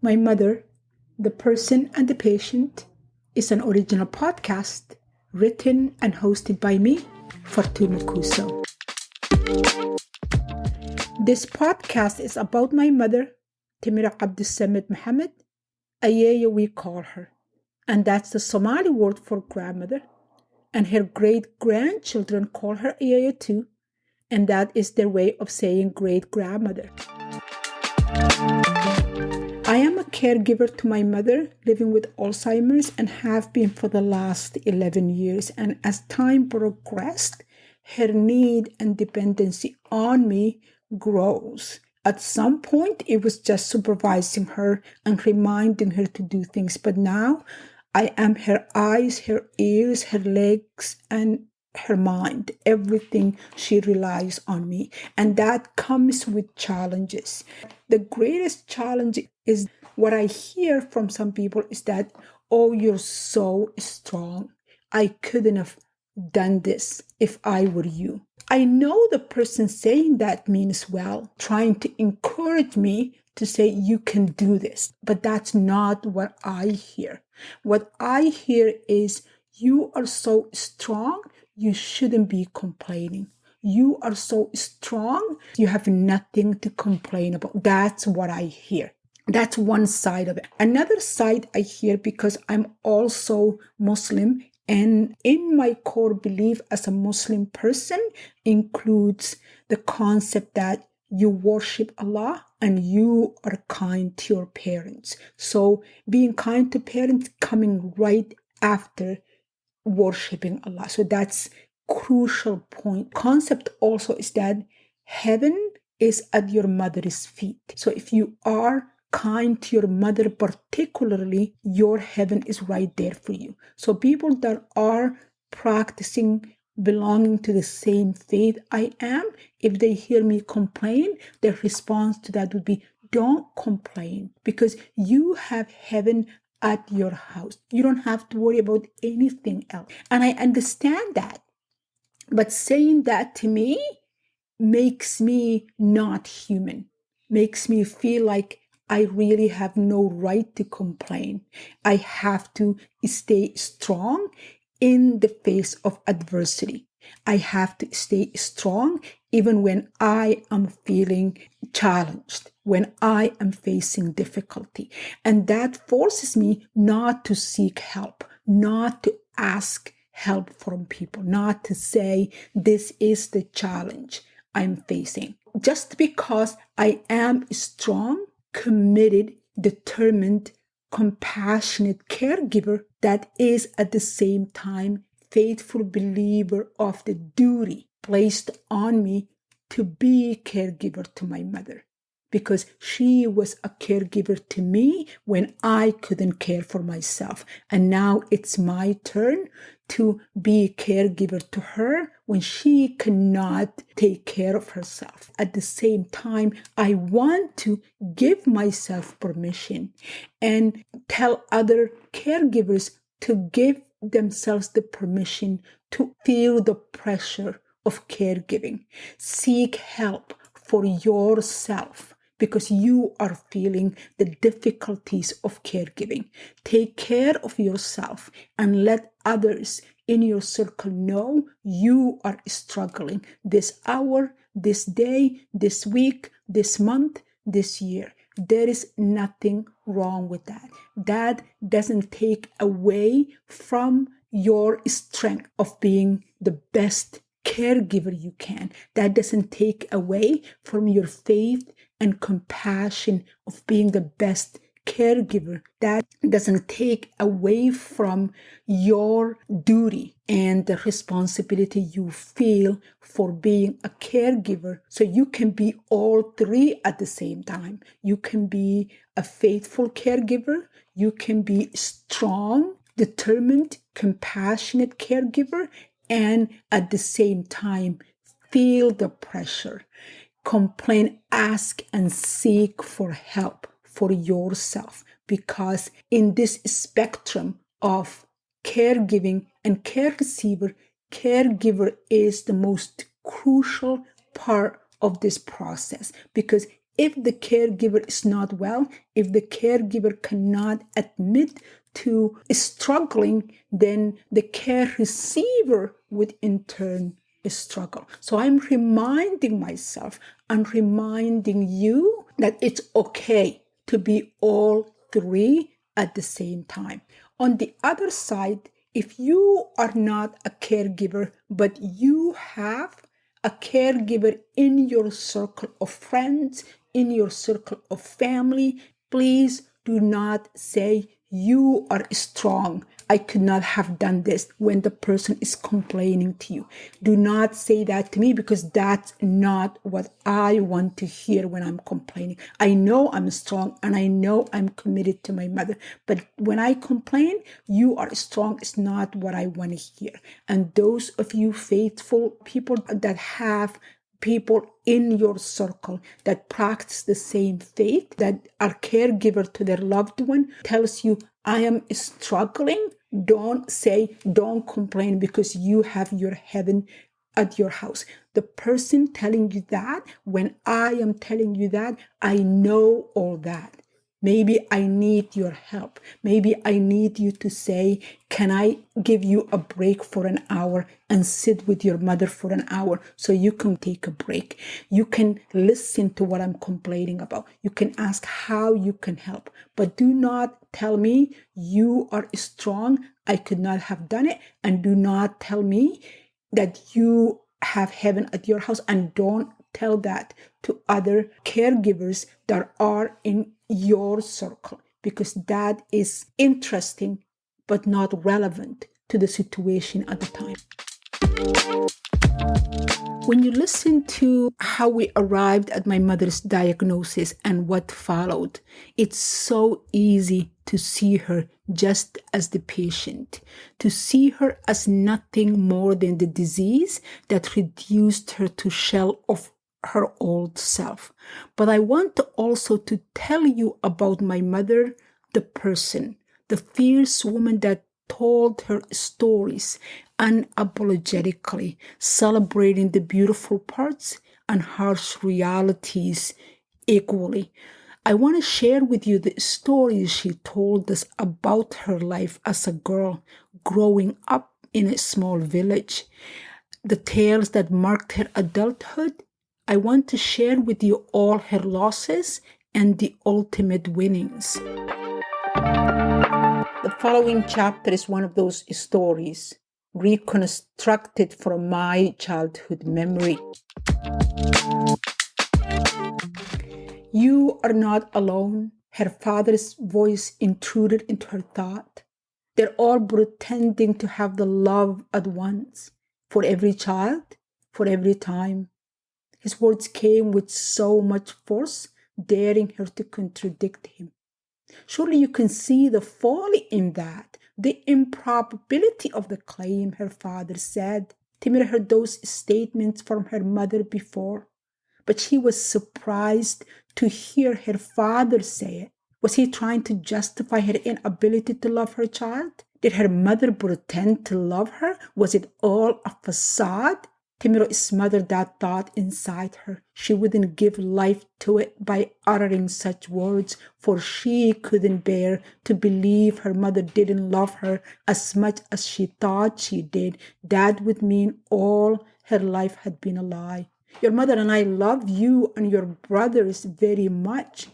My Mother, The Person and the Patient is an original podcast written and hosted by me, Fortuna Kuso. This podcast is about my mother, Timira Abdussamid Mohammed, Ayaya we call her, and that's the Somali word for grandmother, and her great-grandchildren call her Ayaya too, and that is their way of saying great-grandmother. I am a caregiver to my mother living with Alzheimer's and have been for the last 11 years. And as time progressed, her need and dependency on me grows. At some point, it was just supervising her and reminding her to do things. But now I am her eyes, her ears, her legs, and her mind. Everything she relies on me. And that comes with challenges. The greatest challenge is what I hear from some people is that, oh, you're so strong. I couldn't have done this if I were you. I know the person saying that means well, trying to encourage me to say you can do this. But that's not what I hear. What I hear is you are so strong, you shouldn't be complaining. You are so strong, you have nothing to complain about. That's what I hear. That's one side of it. Another side I hear, because I'm also Muslim, and in my core belief as a Muslim person includes the concept that you worship Allah and you are kind to your parents. So being kind to parents coming right after worshiping Allah. So that's crucial point. Concept also is that heaven is at your mother's feet. So if you are kind to your mother particularly, your heaven is right there for you. So people that are practicing belonging to the same faith I am, if they hear me complain, their response to that would be, don't complain, because you have heaven at your house. You don't have to worry about anything else. And I understand that. But saying that to me makes me not human, makes me feel like I really have no right to complain. I have to stay strong in the face of adversity. I have to stay strong even when I am feeling challenged, when I am facing difficulty. And that forces me not to seek help, not to ask help from people, not to say, this is the challenge I'm facing. Just because I am strong, committed, determined, compassionate caregiver that is at the same time faithful believer of the duty placed on me to be caregiver to my mother, because she was a caregiver to me when I couldn't care for myself. And now it's my turn to be a caregiver to her when she cannot take care of herself. At the same time, I want to give myself permission and tell other caregivers to give themselves the permission to feel the pressure of caregiving. Seek help for yourself because you are feeling the difficulties of caregiving. Take care of yourself and let others in your circle know you are struggling this hour, this day, this week, this month, this year. There is nothing wrong with that. That doesn't take away from your strength of being the best caregiver you can. That doesn't take away from your faith and compassion of being the best caregiver. That doesn't take away from your duty and the responsibility you feel for being a caregiver. So you can be all three at the same time. You can be a faithful caregiver. You can be strong, determined, compassionate caregiver, and at the same time feel the pressure. Complain, ask, and seek for help for yourself, because in this spectrum of caregiving and care receiver, caregiver is the most crucial part of this process, because If the caregiver is not well, if the caregiver cannot admit to struggling, then the care receiver would in turn struggle. So I'm reminding myself, I'm reminding you that it's okay to be all three at the same time. On the other side, if you are not a caregiver, but you have a caregiver in your circle of friends, in your circle of family, please do not say you are strong. I could not have done this when the person is complaining to you. Do not say that to me, because that's not what I want to hear when I'm complaining. I know I'm strong and I know I'm committed to my mother, but when I complain, you are strong is not what I want to hear. And those of you faithful people that have people in your circle that practice the same faith, that are caregiver to their loved one, tells you, I am struggling. Don't say, don't complain, because you have your heaven at your house. The person telling you that, when I am telling you that, I know all that. Maybe I need your help. Maybe I need you to say, can I give you a break for an hour and sit with your mother for an hour so you can take a break? You can listen to what I'm complaining about. You can ask how you can help. But do not tell me you are strong, I could not have done it. And do not tell me that you have heaven at your house, and don't tell that to other caregivers that are in your circle, because that is interesting but not relevant to the situation at the time. When you listen to how we arrived at my mother's diagnosis and what followed, it's so easy to see her just as the patient, to see her as nothing more than the disease that reduced her to shell of her old self. But I want to also to tell you about my mother, the person, the fierce woman that told her stories unapologetically, celebrating the beautiful parts and harsh realities equally. I want to share with you the stories she told us about her life as a girl growing up in a small village, the tales that marked her adulthood. I want to share with you all her losses and the ultimate winnings. The following chapter is one of those stories reconstructed from my childhood memory. You are not alone. Her father's voice intruded into her thought. They're all pretending to have the love at once, for every child, for every time. His words came with so much force, daring her to contradict him. Surely you can see the folly in that, the improbability of the claim, her father said. Timur heard those statements from her mother before, but she was surprised to hear her father say it. Was he trying to justify her inability to love her child? Did her mother pretend to love her? Was it all a facade? Timur smothered that thought inside her. She wouldn't give life to it by uttering such words, for she couldn't bear to believe her mother didn't love her as much as she thought she did. That would mean all her life had been a lie. Your mother and I love you and your brothers very much.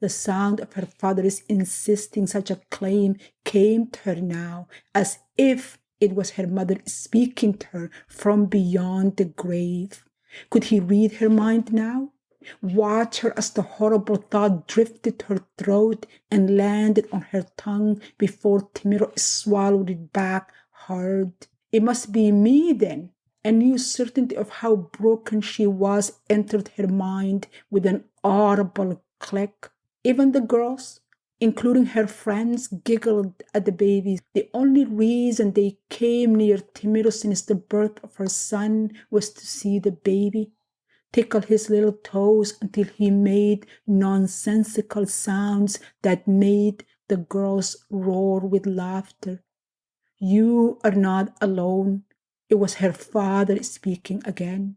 The sound of her father's insisting such a claim came to her now, as if it was her mother speaking to her from beyond the grave. Could he read her mind now? Watch her as the horrible thought drifted to her throat and landed on her tongue before Timur swallowed it back hard. It must be me then. A new certainty of how broken she was entered her mind with an audible click. Even the girls, including her friends, giggled at the baby. The only reason they came near Timur since the birth of her son was to see the baby, tickle his little toes until he made nonsensical sounds that made the girls roar with laughter. You are not alone. It was her father speaking again.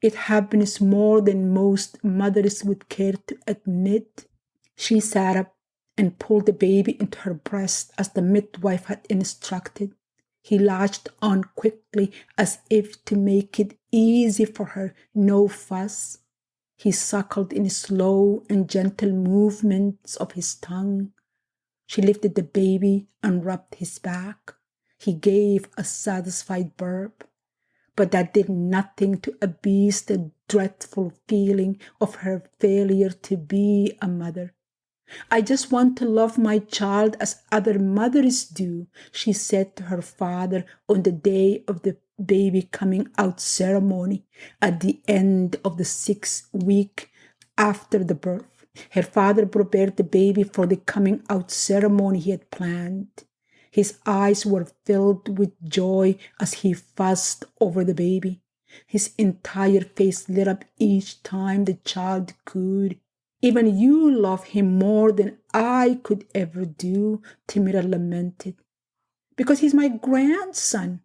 It happens more than most mothers would care to admit. She sat up and pulled the baby into her breast as the midwife had instructed. He latched on quickly as if to make it easy for her, no fuss. He suckled in slow and gentle movements of his tongue. She lifted the baby and rubbed his back. He gave a satisfied burp, but that did nothing to appease the dreadful feeling of her failure to be a mother. I just want to love my child as other mothers do, she said to her father on the day of the baby coming out ceremony at the end of the 6th week after the birth. Her father prepared the baby for the coming out ceremony he had planned. His eyes were filled with joy as he fussed over the baby. His entire face lit up each time the child cooed. Even you love him more than I could ever do, Timira lamented. Because he's my grandson.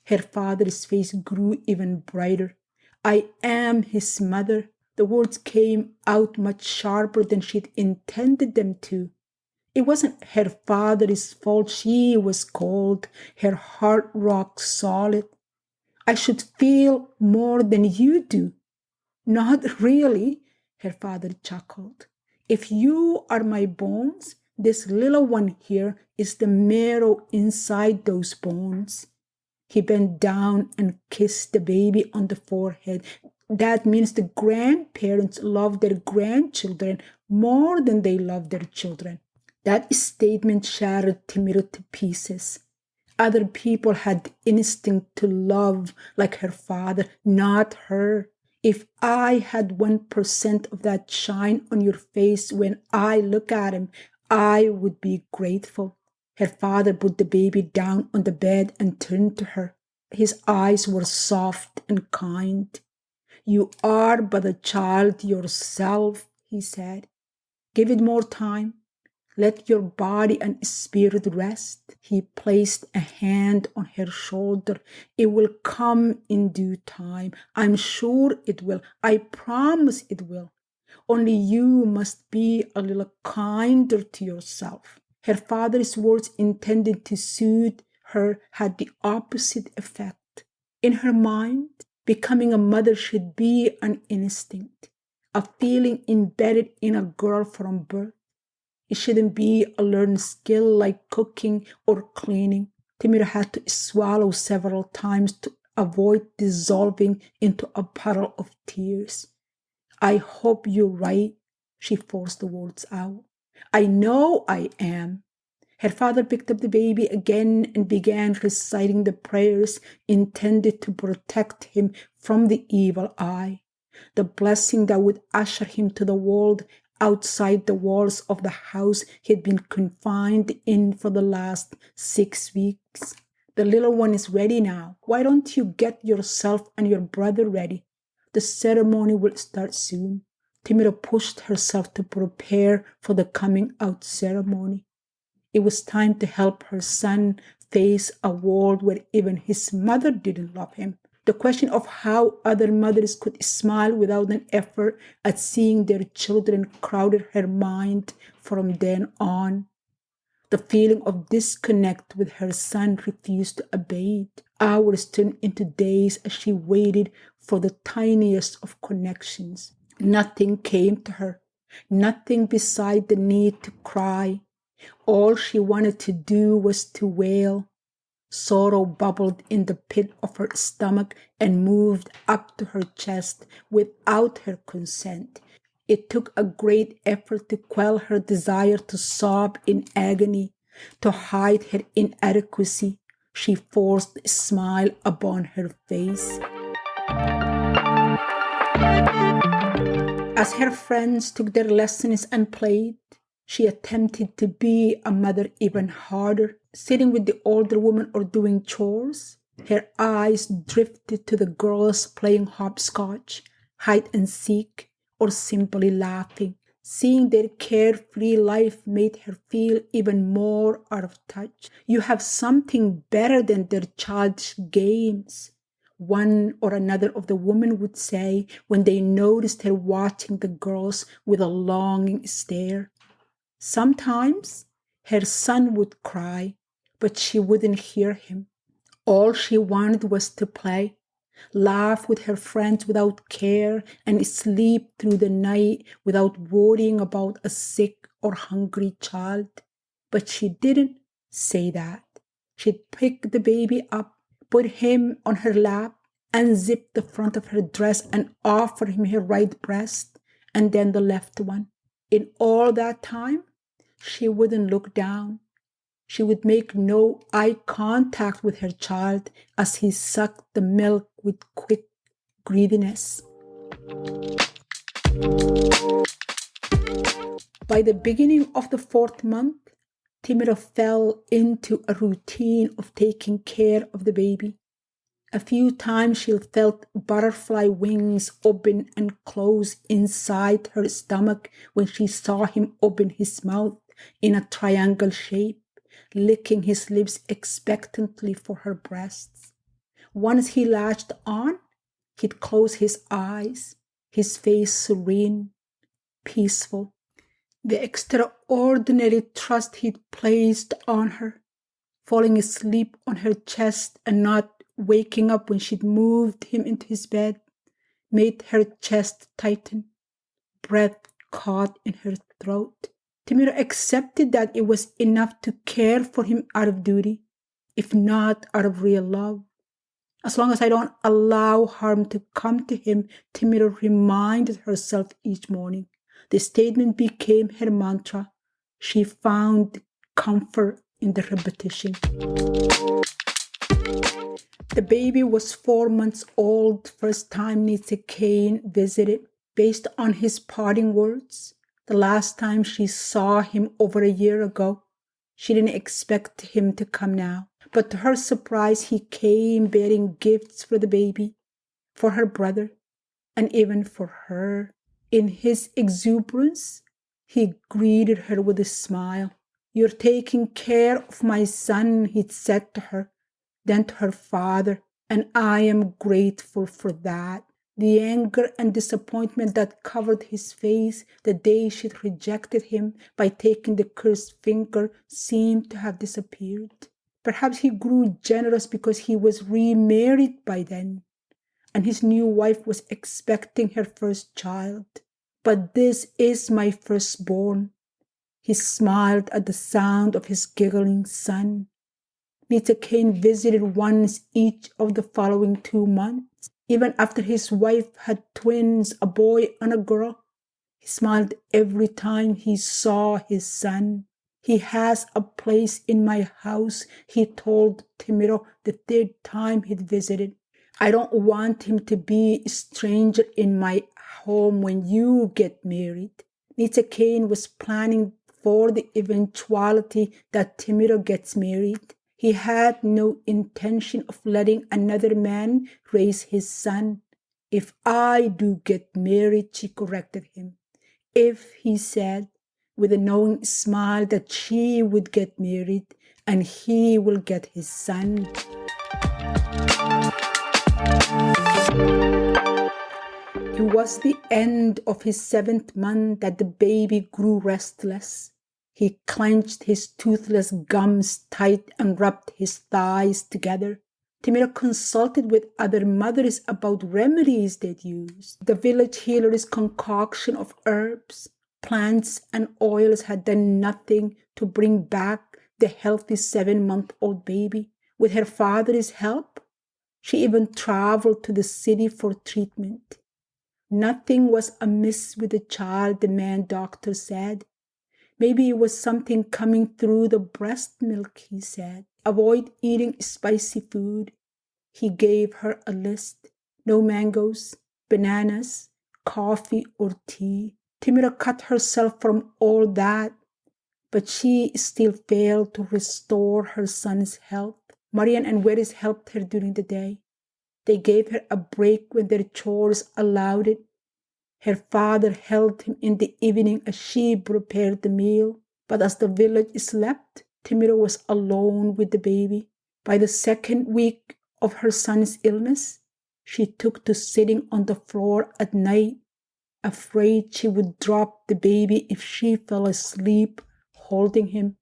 Her father's face grew even brighter. I am his mother. The words came out much sharper than she'd intended them to. It wasn't her father's fault she was cold, her heart rock solid. I should feel more than you do. Not really, her father chuckled. If you are my bones, this little one here is the marrow inside those bones. He bent down and kissed the baby on the forehead. That means the grandparents love their grandchildren more than they love their children. That statement shattered Timira to pieces. Other people had instinct to love like her father, not her. If I had 1% of that shine on your face when I look at him, I would be grateful. Her father put the baby down on the bed and turned to her. His eyes were soft and kind. You are but a child yourself, he said. Give it more time. Let your body and spirit rest. He placed a hand on her shoulder. It will come in due time. I'm sure it will. I promise it will. Only you must be a little kinder to yourself. Her father's words intended to soothe her had the opposite effect. In her mind, becoming a mother should be an instinct, a feeling embedded in a girl from birth. It shouldn't be a learned skill like cooking or cleaning. Timira had to swallow several times to avoid dissolving into a puddle of tears. I hope you're right, she forced the words out. I know I am. Her father picked up the baby again and began reciting the prayers intended to protect him from the evil eye, the blessing that would usher him to the world outside the walls of the house he had been confined in for the last 6 weeks. The little one is ready now. Why don't you get yourself and your brother ready? The ceremony will start soon. Timira pushed herself to prepare for the coming out ceremony. It was time to help her son face a world where even his mother didn't love him. The question of how other mothers could smile without an effort at seeing their children crowded her mind from then on. The feeling of disconnect with her son refused to abate. Hours turned into days as she waited for the tiniest of connections. Nothing came to her, nothing beside the need to cry. All she wanted to do was to wail. Sorrow bubbled in the pit of her stomach and moved up to her chest without her consent. It took a great effort to quell her desire to sob in agony, to hide her inadequacy. She forced a smile upon her face. As her friends took their lessons and played, she attempted to be a mother even harder, sitting with the older woman or doing chores. Her eyes drifted to the girls playing hopscotch, hide and seek, or simply laughing. Seeing their carefree life made her feel even more out of touch. You have something better than their childish games. one or another of the women would say when they noticed her watching the girls with a longing stare. Sometimes her son would cry, but she wouldn't hear him. All she wanted was to play, laugh with her friends without care, and sleep through the night without worrying about a sick or hungry child. But she didn't say that. She'd pick the baby up, put him on her lap, unzip the front of her dress and offer him her right breast and then the left one. In all that time, she wouldn't look down. She would make no eye contact with her child as he sucked the milk with quick greediness. By the beginning of the 4th month, Timira fell into a routine of taking care of the baby. A few times she felt butterfly wings open and close inside her stomach when she saw him open his mouth in a triangle shape, licking his lips expectantly for her breasts. Once he latched on, he'd close his eyes, his face serene, peaceful. The extraordinary trust he'd placed on her, falling asleep on her chest and not waking up when she'd moved him into his bed, made her chest tighten, breath caught in her throat. Timira accepted that it was enough to care for him out of duty, if not out of real love. As long as I don't allow harm to come to him, Timira reminded herself each morning. The statement became her mantra. She found comfort in the repetition. The baby was 4 months old first time Nita Kane visited. Based on his parting words, the last time she saw him over a year ago, she didn't expect him to come now. But to her surprise, he came bearing gifts for the baby, for her brother, and even for her. In his exuberance, he greeted her with a smile. "You're taking care of my son," he'd said to her, then to her father, "and I am grateful for that." The anger and disappointment that covered his face the day she'd rejected him by taking the cursed finger seemed to have disappeared. Perhaps he grew generous because he was remarried by then, and his new wife was expecting her first child. "But this is my firstborn." He smiled at the sound of his giggling son. Nita Kane visited once each of the following 2 months. Even after his wife had twins, a boy and a girl, he smiled every time he saw his son. "He has a place in my house," he told Timiro the 3rd time he'd visited. "I don't want him to be a stranger in my home when you get married." Nita Kane was planning for the eventuality that Timiro gets married. He had no intention of letting another man raise his son. "If I do get married," she corrected him. "If," he said, with a knowing smile that she would get married and he will get his son. It was the end of his 7th month that the baby grew restless. He clenched his toothless gums tight and rubbed his thighs together. Timira consulted with other mothers about remedies they'd use. The village healer's concoction of herbs, plants, and oils had done nothing to bring back the healthy 7-month-old baby. With her father's help, she even traveled to the city for treatment. Nothing was amiss with the child, the man doctor said. Maybe it was something coming through the breast milk, he said. Avoid eating spicy food. He gave her a list. No mangoes, bananas, coffee, or tea. Timira cut herself from all that, but she still failed to restore her son's health. Marian and Weris helped her during the day. They gave her a break when their chores allowed it. Her father held him in the evening as she prepared the meal. But as the village slept, Timira was alone with the baby. By the 2nd week of her son's illness, she took to sitting on the floor at night, afraid she would drop the baby if she fell asleep holding him.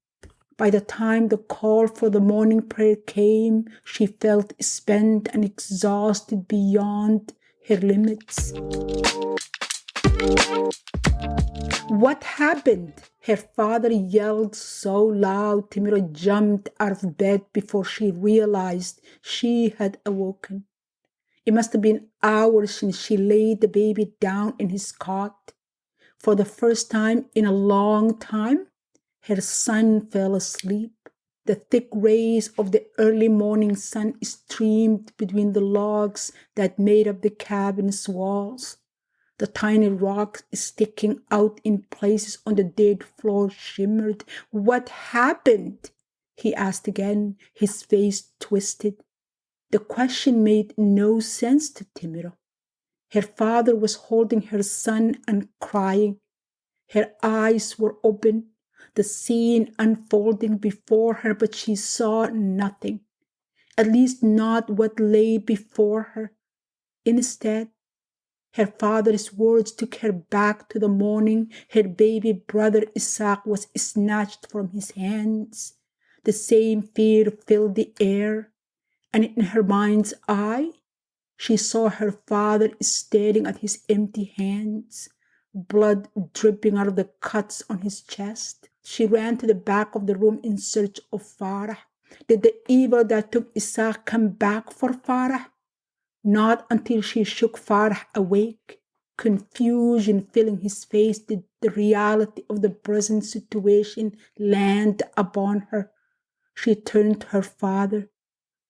By the time the call for the morning prayer came, she felt spent and exhausted beyond her limits. What happened? Her father yelled so loud, Timiro jumped out of bed before she realized she had awoken. It must have been hours since she laid the baby down in his cot. For the first time in a long time, her son fell asleep. The thick rays of the early morning sun streamed between the logs that made up the cabin's walls. The tiny rocks sticking out in places on the dirt floor shimmered. What happened? He asked again, his face twisted. The question made no sense to Timiro. Her father was holding her son and crying. Her eyes were open, the scene unfolding before her, but she saw nothing, at least not what lay before her. Instead, her father's words took her back to the morning her baby brother Isaac was snatched from his hands. The same fear filled the air, and in her mind's eye, she saw her father staring at his empty hands, blood dripping out of the cuts on his chest. She ran to the back of the room in search of Farah. Did the evil that took Isaac come back for Farah? Not until she shook Farah awake. Confusion filling his face did the reality of the present situation land upon her. She turned to her father.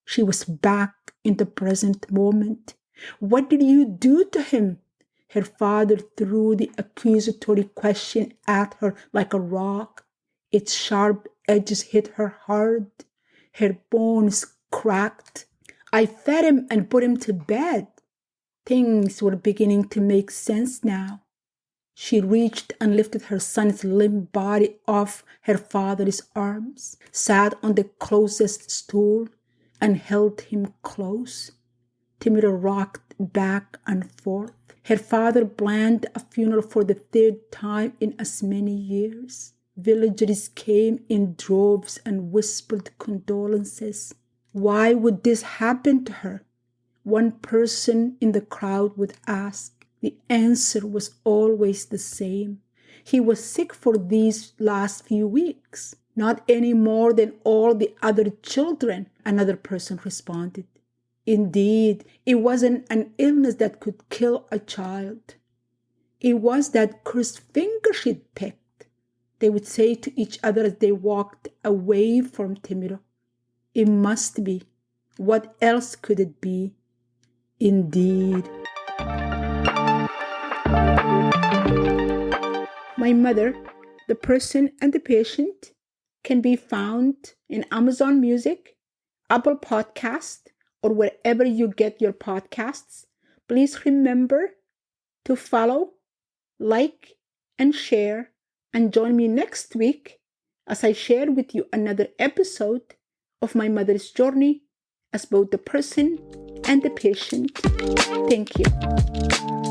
She was back in the present moment. What did you do to him? Her father threw the accusatory question at her like a rock. Its sharp edges hit her hard. Her bones cracked. I fed him and put him to bed. Things were beginning to make sense now. She reached and lifted her son's limp body off her father's arms, sat on the closest stool, and held him close. Timiro rocked back and forth. Her father planned a funeral for the third time in as many years. Villagers came in droves and whispered condolences. Why would this happen to her? One person in the crowd would ask. The answer was always the same. He was sick for these last few weeks, not any more than all the other children, another person responded. Indeed, it wasn't an illness that could kill a child. It was that cursed finger she'd picked, they would say to each other as they walked away from Timiro. It must be. What else could it be? Indeed. My Mother, The Person and the Patient can be found in Amazon Music, Apple Podcast, or wherever you get your podcasts. Please remember to follow, like, and share, and join me next week as I share with you another episode of my mother's journey as both the person and the patient. Thank you.